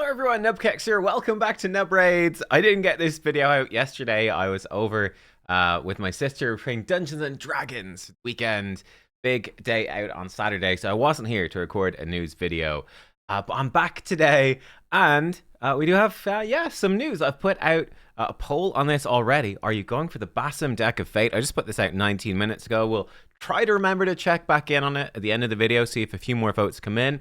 everyone, nubkeks here. Welcome back to Nub Raids. I didn't get this video out yesterday. I was over with my sister playing Dungeons and Dragons weekend. Big day out on Saturday, so I wasn't here to record a news video. But I'm back today, and we do have, some news. I've put out a poll on this already. Are you going for the Bassim deck of fate? I just put this out 19 minutes ago. We'll try to remember to check back in on it at the end of the video, see if a few more votes come in.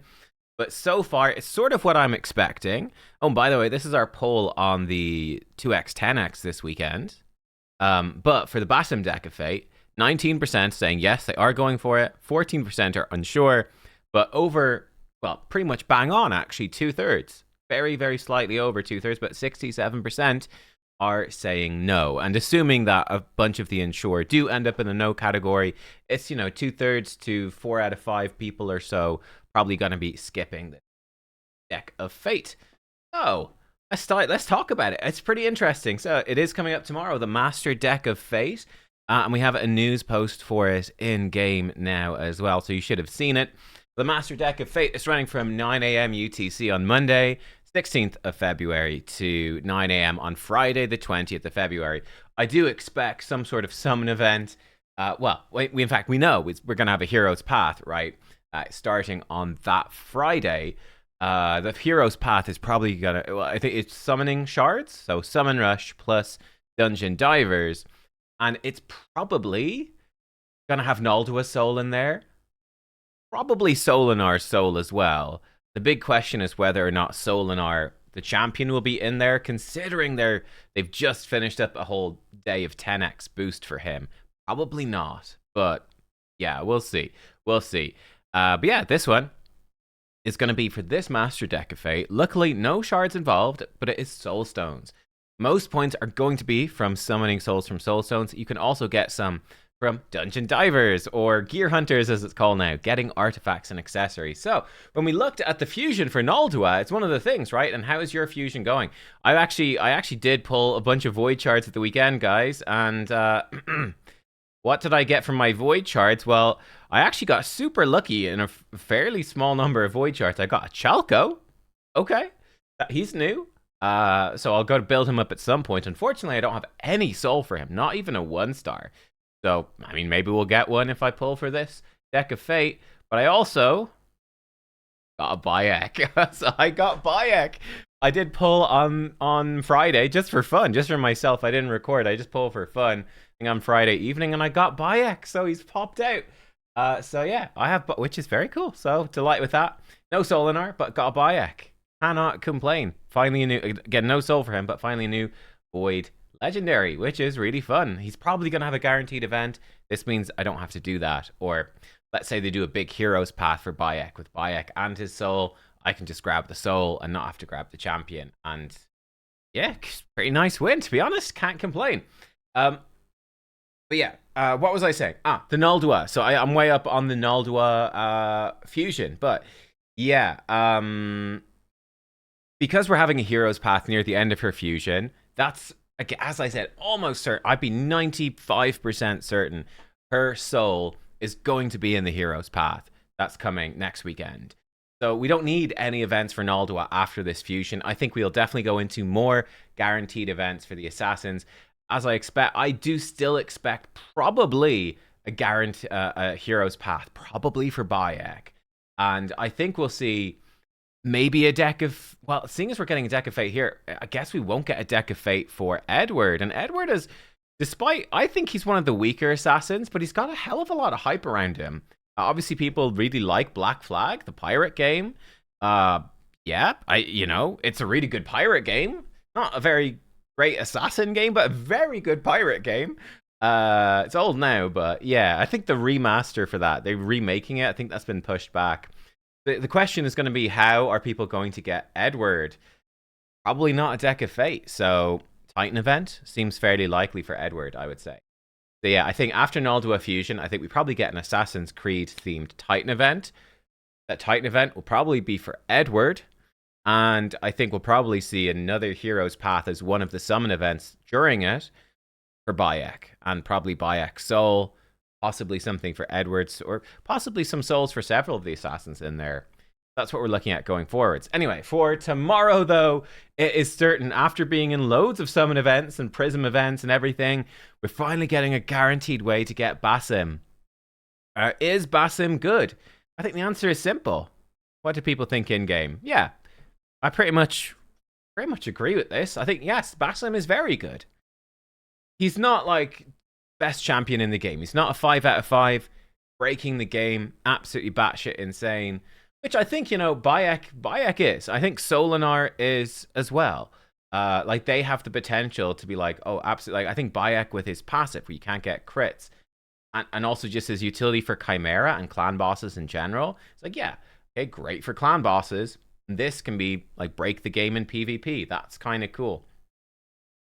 But so far, it's sort of what I'm expecting. Oh, and by the way, this is our poll on the 2x, 10x this weekend. But for the Basim deck of fate, 19% saying yes, they are going for it. 14% are unsure. But pretty much bang on, actually, 2/3. Very, very slightly over 2/3, but 67% are saying no. And assuming that a bunch of the unsure do end up in the no category, it's, 2/3 to 4 out of 5 people or so probably going to be skipping the deck of fate. So let's talk about it. It's pretty interesting. So it is coming up tomorrow, the Master Deck of Fate, and we have a news post for it in game now as well. So you should have seen it. The Master Deck of Fate is running from 9 a.m. UTC on Monday, 16th of February, to 9 a.m. on Friday, the 20th of February. I do expect some sort of summon event. In fact, we know we're going to have a Hero's Path, right? Starting on that Friday. The Hero's Path is probably gonna, I think it's summoning shards, so Summon Rush plus Dungeon Divers, and it's probably gonna have Naldua Soul in there, probably Solinar Soul as well. The big question is whether or not Solinar, the champion, will be in there, considering they've just finished up a whole day of 10x boost for him. Probably not, but yeah, we'll see. But yeah, this one is going to be for this Master Deck of Fate. Luckily, no shards involved, but it is Soul Stones. Most points are going to be from summoning souls from Soul Stones. You can also get some from Dungeon Divers, or Gear Hunters as it's called now, getting artifacts and accessories. So, when we looked at the fusion for Naldua, it's one of the things, right? And how is your fusion going? I actually did pull a bunch of Void Shards at the weekend, guys, and what did I get from my Void Shards? Well, I actually got super lucky in a fairly small number of Void Shards. I got a Chalco. Okay. He's new. So I'll go to build him up at some point. Unfortunately, I don't have any soul for him. Not even a 1-star. So, I mean, maybe we'll get one if I pull for this Deck of Fate. But I also got a Bayek. So I got Bayek. I did pull on Friday just for fun. Just for myself. I didn't record. I just pulled for fun on Friday evening, and I got Bayek, so he's popped out. So yeah, I have, which is very cool. So delighted with that. No Solinar, but got a Bayek. Cannot complain. Finally a new, again, no soul for him, but finally a new Void Legendary, which is really fun. He's probably going to have a guaranteed event. This means I don't have to do that. Or let's say they do a big Hero's Path for Bayek with Bayek and his soul. I can just grab the soul and not have to grab the champion. And yeah, pretty nice win, to be honest. Can't complain. But yeah, what was I saying? The Naldua. So I'm way up on the Naldua fusion. But yeah, because we're having a Hero's Path near the end of her fusion, that's, as I said, almost certain. I'd be 95% certain her soul is going to be in the Hero's Path. That's coming next weekend. So we don't need any events for Naldua after this fusion. I think we'll definitely go into more guaranteed events for the Assassins. As I do still expect probably a Hero's Path, probably for Bayek. And I think we'll see maybe a deck of, well, seeing as we're getting a deck of fate here, I guess we won't get a deck of fate for Edward. And Edward is, I think he's one of the weaker assassins, but he's got a hell of a lot of hype around him. Obviously, people really like Black Flag, the pirate game. It's a really good pirate game. Not a very great assassin game, but a very good pirate game. It's old now, but yeah, I think the remaster for that, they're remaking it. I think that's been pushed back. The question is going to be, how are people going to get Edward? Probably not a deck of fate. So Titan event seems fairly likely for Edward, I would say. So yeah, I think after Naldua Fusion, I think we probably get an Assassin's Creed themed Titan event. That Titan event will probably be for Edward. And I think we'll probably see another Hero's Path as one of the summon events during it for Bayek. And probably Bayek Soul. Possibly something for Edwards, or possibly some souls for several of the assassins in there. That's what we're looking at going forwards. Anyway, for tomorrow, though, it is certain after being in loads of summon events and prism events and everything, we're finally getting a guaranteed way to get Basim. Is Basim good? I think the answer is simple. What do people think in game? Yeah, I pretty much agree with this. I think yes, Basim is very good. He's not like best champion in the game. He's not a 5 out of 5, breaking the game, absolutely batshit insane. Which I think, Bayek is. I think Solinar is as well. Like they have the potential to be like, oh, absolutely. Like I think Bayek with his passive, where you can't get crits, and also just his utility for Chimera and clan bosses in general. It's like, yeah, okay, great for clan bosses. This can be like break the game in PvP. That's kind of cool.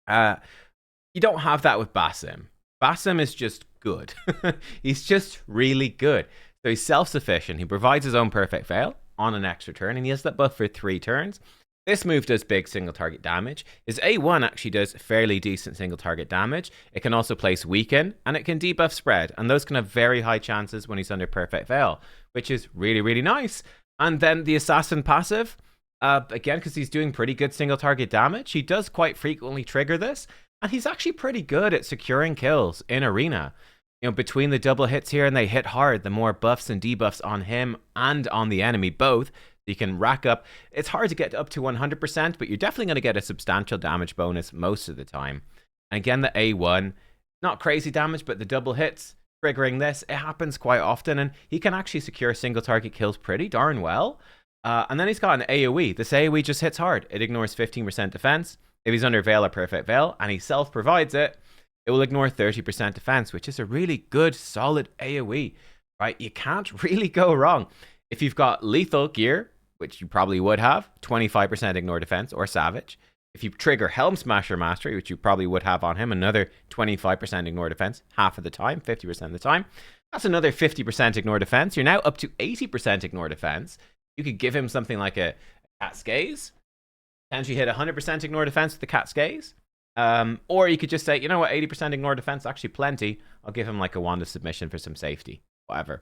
You don't have that with Basim. Basim is just good. He's just really good. So he's self-sufficient. He provides his own perfect fail on an extra turn, and he has that buff for 3 turns. This move does big single target damage. His A1 actually does fairly decent single target damage. It can also place weaken, and it can debuff spread, and those can have very high chances when he's under perfect fail, which is really, really nice. And then the assassin passive, again, because he's doing pretty good single target damage, he does quite frequently trigger this, and he's actually pretty good at securing kills in arena. Between the double hits here, and they hit hard, the more buffs and debuffs on him and on the enemy both, you can rack up. It's hard to get up to 100%, but you're definitely going to get a substantial damage bonus most of the time. And again, the A1, not crazy damage, but the double hits, triggering this, it happens quite often, and he can actually secure single target kills pretty darn well. And then he's got an AoE. This AoE just hits hard. It ignores 15% defense. If he's under Veil or Perfect Veil, and he self-provides it, it will ignore 30% defense, which is a really good, solid AoE, right? You can't really go wrong. If you've got lethal gear, which you probably would have, 25% ignore defense, or Savage. If you trigger Helm Smasher Mastery, which you probably would have on him, another 25% ignore defense, half of the time, 50% of the time. That's another 50% ignore defense. You're now up to 80% ignore defense. You could give him something like a Cat's Gaze. Potentially hit 100% ignore defense with the Cat's Gaze. Or you could just say, you know what, 80% ignore defense, actually plenty. I'll give him like a Wand of Submission for some safety. Whatever.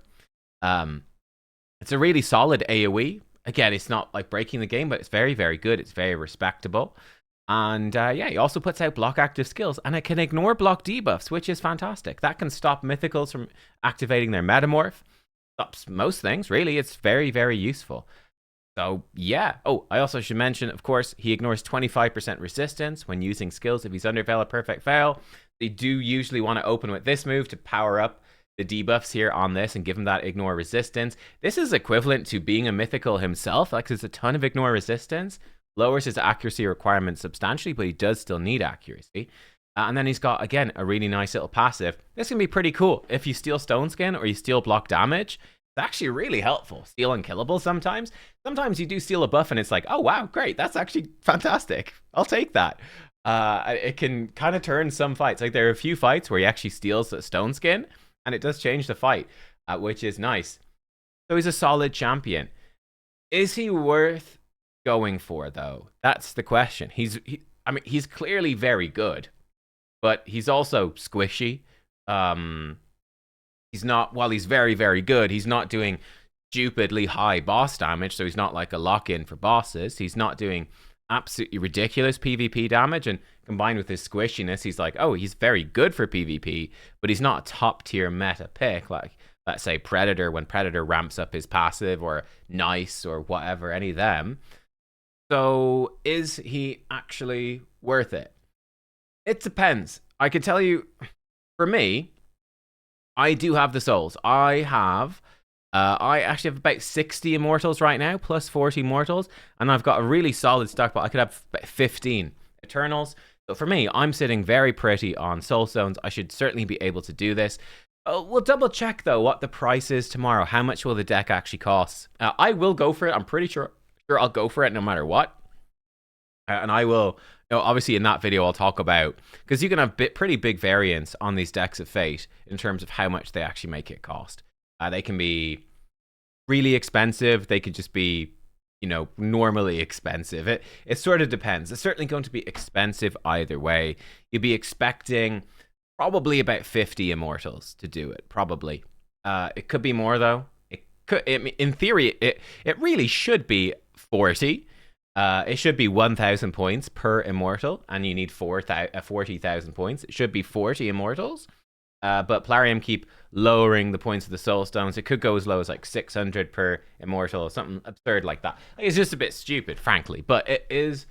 It's a really solid AoE. Again, it's not like breaking the game, but it's very, very good. It's very respectable. And yeah, he also puts out block active skills, and it can ignore block debuffs, which is fantastic. That can stop mythicals from activating their metamorph. Stops most things, really. It's very, very useful. So, yeah. Oh, I also should mention, of course, he ignores 25% resistance when using skills if he's under Veil or Perfect Veil. They do usually want to open with this move to power up the debuffs here on this and give him that ignore resistance. This is equivalent to being a mythical himself. Like, there's a ton of ignore resistance. Lowers his accuracy requirements substantially, but he does still need accuracy. And then he's got, again, a really nice little passive. This can be pretty cool. If you steal Stone Skin or you steal block damage, it's actually really helpful. Steal unkillable sometimes. Sometimes you do steal a buff and it's like, oh, wow, great. That's actually fantastic. I'll take that. It can kind of turn some fights. Like, there are a few fights where he actually steals a Stone Skin, and it does change the fight, which is nice. So he's a solid champion. Is he worth going for, though? That's the question. I mean, he's clearly very good, but he's also squishy. He's not, while he's very, very good, he's not doing stupidly high boss damage, so he's not like a lock-in for bosses. He's not doing absolutely ridiculous PvP damage, and combined with his squishiness, he's like, oh, he's very good for PvP, but he's not a top-tier meta pick, like, let's say, Predator, when Predator ramps up his passive, or Nice, or whatever, any of them. So, is he actually worth it? It depends. I can tell you, for me, I do have the souls. I actually have about 60 immortals right now, plus 40 mortals, and I've got a really solid stockpile. I could have 15 eternals. So for me, I'm sitting very pretty on soul stones. I should certainly be able to do this. We'll double check though what the price is tomorrow. How much will the deck actually cost? I will go for it. I'm pretty sure I'll go for it no matter what. And I will, obviously in that video I'll talk about, because you can have pretty big variance on these decks of Fate in terms of how much they actually make it cost. They can be really expensive. They could just be, normally expensive. It sort of depends. It's certainly going to be expensive either way. You'd be expecting probably about 50 immortals to do it, probably. It could be more though. It in theory, it really should be 40. It should be 1,000 points per immortal, and you need 40,000 points. It should be 40 immortals. But Plarium keep lowering the points of the soul stones. It could go as low as like 600 per immortal, or something absurd like that. It's just a bit stupid, frankly, but it is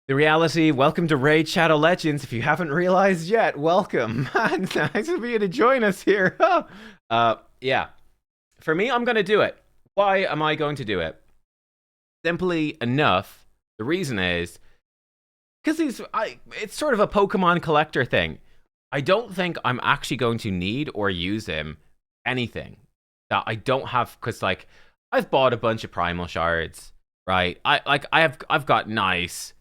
the reality. Welcome to Raid Shadow Legends. If you haven't realized yet, welcome. Nice of you to join us here. Yeah. For me, I'm going to do it. Why am I going to do it? Simply enough, the reason is because it's sort of a Pokemon collector thing. I don't think I'm actually going to need or use him anything that I don't have, because like I've bought a bunch of primal shards, right? I've got nice,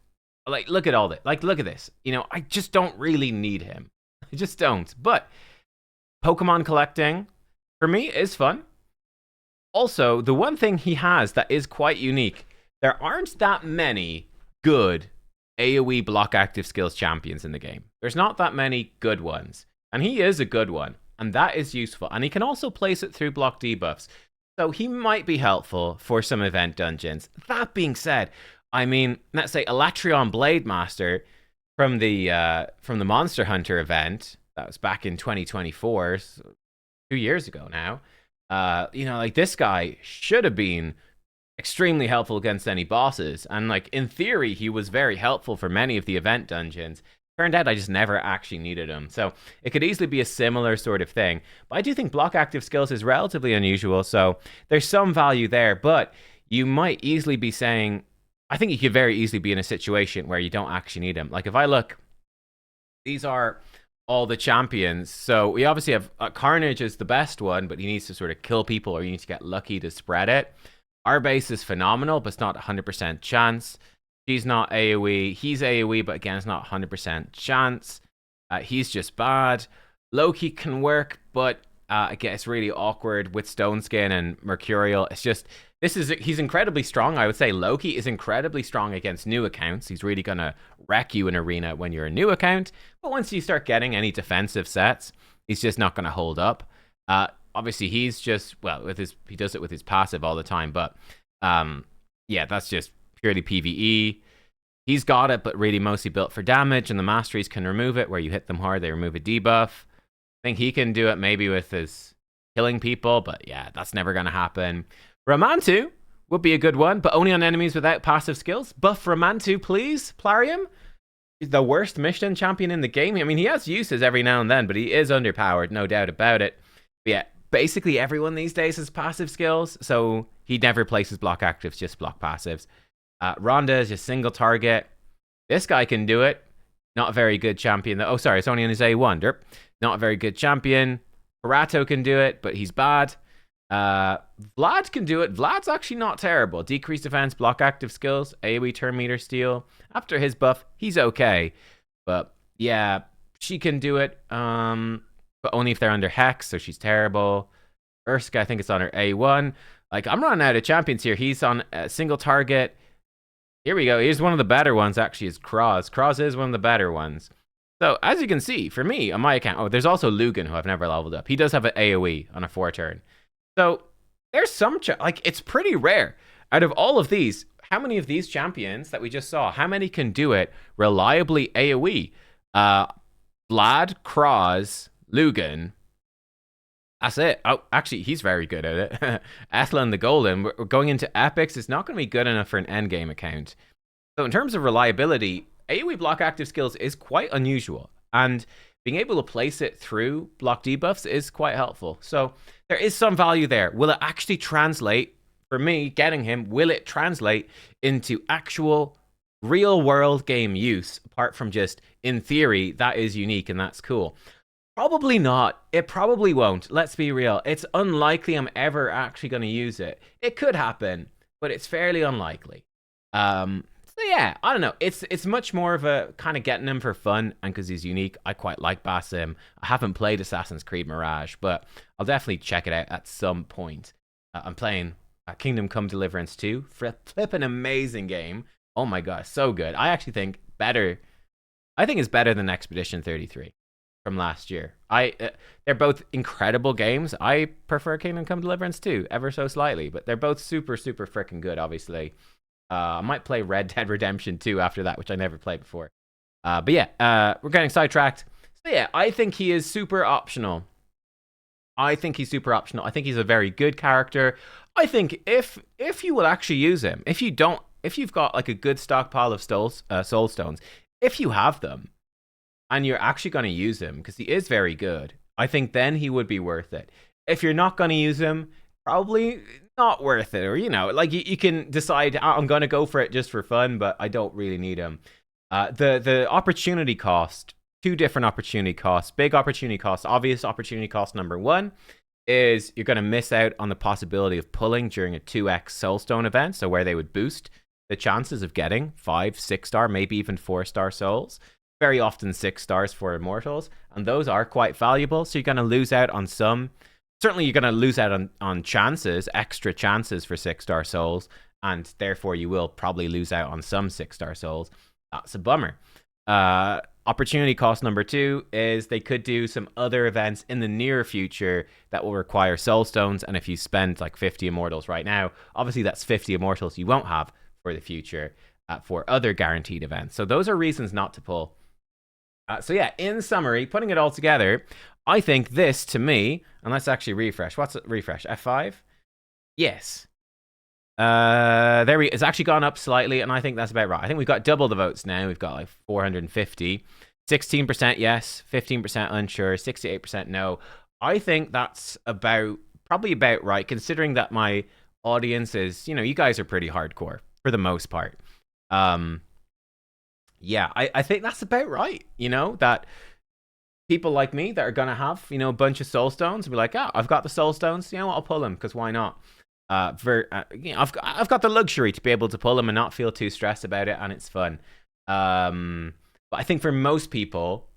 like look at all this, like look at this. You know, I just don't really need him. I just don't. But Pokemon collecting for me is fun. Also, the one thing he has that is quite unique, there aren't that many good AoE block active skills champions in the game. There's not that many good ones, and he is a good one, and that is useful. And he can also place it through block debuffs, so he might be helpful for some event dungeons. That being said, I mean, let's say Electrion Blade Master from the Monster Hunter event that was back in 2024, so 2 years ago now. You know, like this guy should have been extremely helpful against any bosses, and like in theory he was very helpful for many of the event dungeons. Turned out I just never actually needed him, so it could easily be a similar sort of thing. But I do think block active skills is relatively unusual, so there's some value there. But you might easily be saying, I think you could very easily be in a situation where you don't actually need him. Like if I look, these are all the champions. So we obviously have Carnage is the best one, but he needs to sort of kill people, or you need to get lucky to spread it. Our base is phenomenal, but it's not 100% chance. She's not AoE. He's AoE, but again, it's not 100% chance. He's just bad. Loki can work, but again, it's really awkward with Stone Skin and Mercurial. It's just, he's incredibly strong. I would say Loki is incredibly strong against new accounts. He's really going to wreck you in Arena when you're a new account. But once you start getting any defensive sets, he's just not going to hold up. Obviously, he's just, well, he does it with his passive all the time, but yeah, that's just purely PvE. He's got it, but really mostly built for damage, and the masteries can remove it. Where you hit them hard, they remove a debuff. I think he can do it maybe with his killing people, but yeah, that's never going to happen. Ramantu would be a good one, but only on enemies without passive skills. Buff Ramantu, please, Plarium. He's the worst Michelin champion in the game. I mean, he has uses every now and then, but he is underpowered, no doubt about it. But yeah, basically everyone these days has passive skills, so he never places block actives, just block passives. Rhonda is just single target. This guy can do it. Not a very good champion. Oh, sorry, it's only on his A1. Derp. Not a very good champion. Parato can do it, but he's bad. Vlad can do it. Vlad's actually not terrible. Decreased defense, block active skills, AoE turn meter steal. After his buff, he's okay. But yeah, she can do it. But only if they're under Hex, so she's terrible. Urska, I think it's on her A1. Like, I'm running out of champions here. He's on a single target. Here we go. Here's one of the better ones, actually, is Kroz. Kroz is one of the better ones. So, as you can see, for me, on my account, oh, there's also Lugan, who I've never leveled up. He does have an AoE on a 4-turn. So, there's some, like, it's pretty rare. Out of all of these, how many of these champions that we just saw, how many can do it reliably AoE? Vlad, Kroz, Lugan. That's it. Oh, actually, he's very good at it. Athlon the Golden. We're going into epics. It's not going to be good enough for an endgame account. So in terms of reliability, AoE block active skills is quite unusual. And being able to place it through block debuffs is quite helpful. So there is some value there. Will it actually translate, for me, getting him, will it translate into actual real-world game use, apart from just, in theory, that is unique and that's cool? Probably not. It probably won't. Let's be real. It's unlikely I'm ever actually going to use it. It could happen, but it's fairly unlikely. So yeah, I don't know. It's much more of a kind of getting him for fun, and because he's unique. I quite like Basim. I haven't played Assassin's Creed Mirage, but I'll definitely check it out at some point. I'm playing Kingdom Come Deliverance 2. Flippin' amazing game. Oh my god, so good. I actually think better. I think it's better than Expedition 33. from last year. They're both incredible games. I prefer Kingdom Come Deliverance 2 ever so slightly, but they're both super freaking good. Obviously, I might play Red Dead Redemption 2 after that, which I never played before. But yeah, we're getting sidetracked. So yeah, I think he is super optional. I think he's super optional. I think he's a very good character. I think if you will actually use him, if you've got like a good stockpile of soul stones, if you have them and you're actually going to use him because he is very good, I think then he would be worth it. If you're not going to use him, probably not worth it. Or like you can decide, I'm going to go for it just for fun, but I don't really need him. The opportunity cost. Two different opportunity costs. Big opportunity cost. Obvious opportunity cost number one is you're going to miss out on the possibility of pulling during a 2x soulstone event, so where they would boost the chances of getting 5, 6-star, maybe even 4-star souls. Very often 6 stars for immortals, and those are quite valuable, so you're going to lose out on some. Certainly you're going to lose out on chances, extra chances for 6-star souls, and therefore you will probably lose out on some 6-star souls. That's a bummer. Opportunity cost number two is they could do some other events in the near future that will require soul stones, and if you spend like 50 immortals right now, obviously that's 50 immortals you won't have for the future for other guaranteed events. So those are reasons not to pull. So yeah, in summary, putting it all together, I think this, to me, and let's actually refresh. What's it? Refresh? F5? Yes. It's actually gone up slightly, and I think that's about right. I think we've got double the votes now. We've got like 450. 16% yes, 15% unsure, 68% no. I think that's probably about right, considering that my audience is, you guys are pretty hardcore for the most part. Yeah, I think that's about right. That people like me that are gonna have, a bunch of soul stones and be like, I've got the soul stones. I'll pull them because why not? I've got the luxury to be able to pull them and not feel too stressed about it, and it's fun. But I think for most people,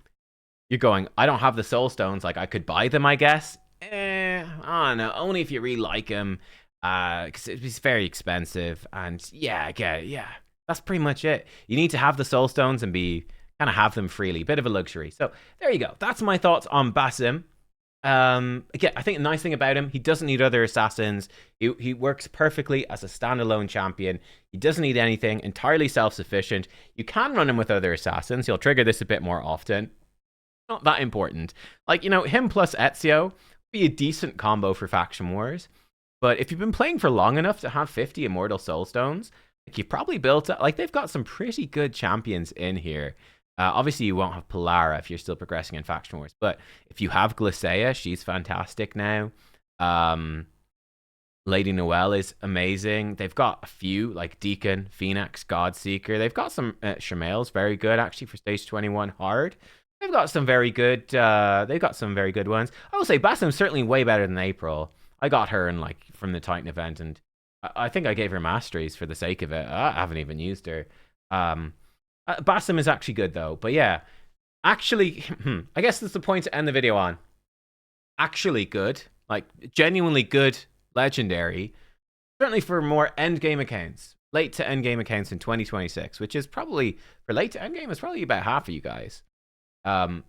you're going, I don't have the soul stones. Like, I could buy them, I guess. I don't know. Only if you really like them. Because it's very expensive. And yeah, that's pretty much it. You need to have the soul stones and kind of have them freely. Bit of a luxury. So there you go. That's my thoughts on Basim. Again, I think the nice thing about him, he doesn't need other assassins. He works perfectly as a standalone champion. He doesn't need anything, entirely self-sufficient. You can run him with other assassins. He'll trigger this a bit more often. Not that important. Like, him plus Ezio would be a decent combo for Faction Wars. But if you've been playing for long enough to have 50 Immortal Soul Stones, like, you've probably built up, like, they've got some pretty good champions in here. Obviously, you won't have Polara if you're still progressing in Faction Wars. But if you have Glycea, she's fantastic now. Lady Noelle is amazing. They've got a few, like Deacon, Phoenix, Godseeker. They've got some Shamail's very good, actually, for Stage 21 hard. They've got some very good ones. I will say, Bassim's certainly way better than April. I got her from the Titan event, and I think I gave her masteries for the sake of it. I haven't even used her. Bassim is actually good, though. But yeah, actually, I guess that's the point to end the video on. Actually good. Like, genuinely good legendary. Certainly for more endgame accounts. Late to endgame accounts in 2026, which is probably, for late to endgame, is probably about half of you guys. But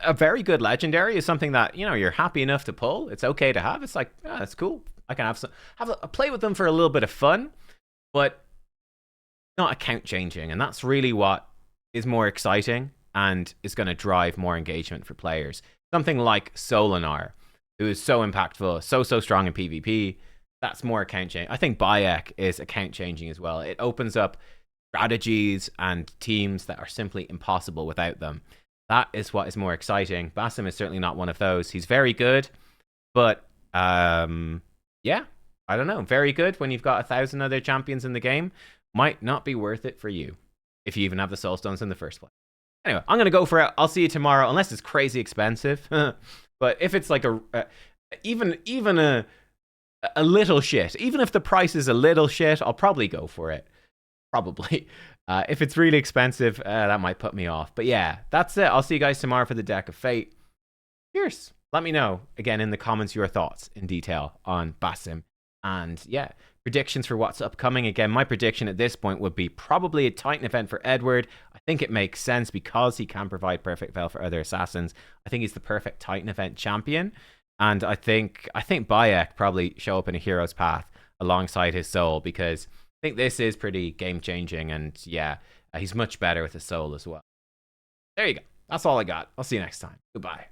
a very good legendary is something that, you're happy enough to pull. It's okay to have. It's like, that's cool. I can play with them for a little bit of fun, but not account changing, and that's really what is more exciting and is going to drive more engagement for players. Something like Solinar, who is so impactful, so strong in PvP, that's more account changing. I think Bayek is account changing as well. It opens up strategies and teams that are simply impossible without them. That is what is more exciting. Basim is certainly not one of those. He's very good, but yeah, I don't know. Very good when you've got 1,000 other champions in the game. Might not be worth it for you if you even have the soul stones in the first place. Anyway, I'm going to go for it. I'll see you tomorrow, unless it's crazy expensive. But if it's like even a little shit, even if the price is a little shit, I'll probably go for it. Probably. If it's really expensive, that might put me off. But yeah, that's it. I'll see you guys tomorrow for the Deck of Fate. Cheers. Let me know, again, in the comments, your thoughts in detail on Basim. And yeah, predictions for what's upcoming. Again, my prediction at this point would be probably a Titan event for Edward. I think it makes sense because he can provide perfect veil for other assassins. I think he's the perfect Titan event champion. And I think Bayek probably show up in a hero's path alongside his soul, because I think this is pretty game changing, and yeah, he's much better with his soul as well. There you go. That's all I got. I'll see you next time. Goodbye.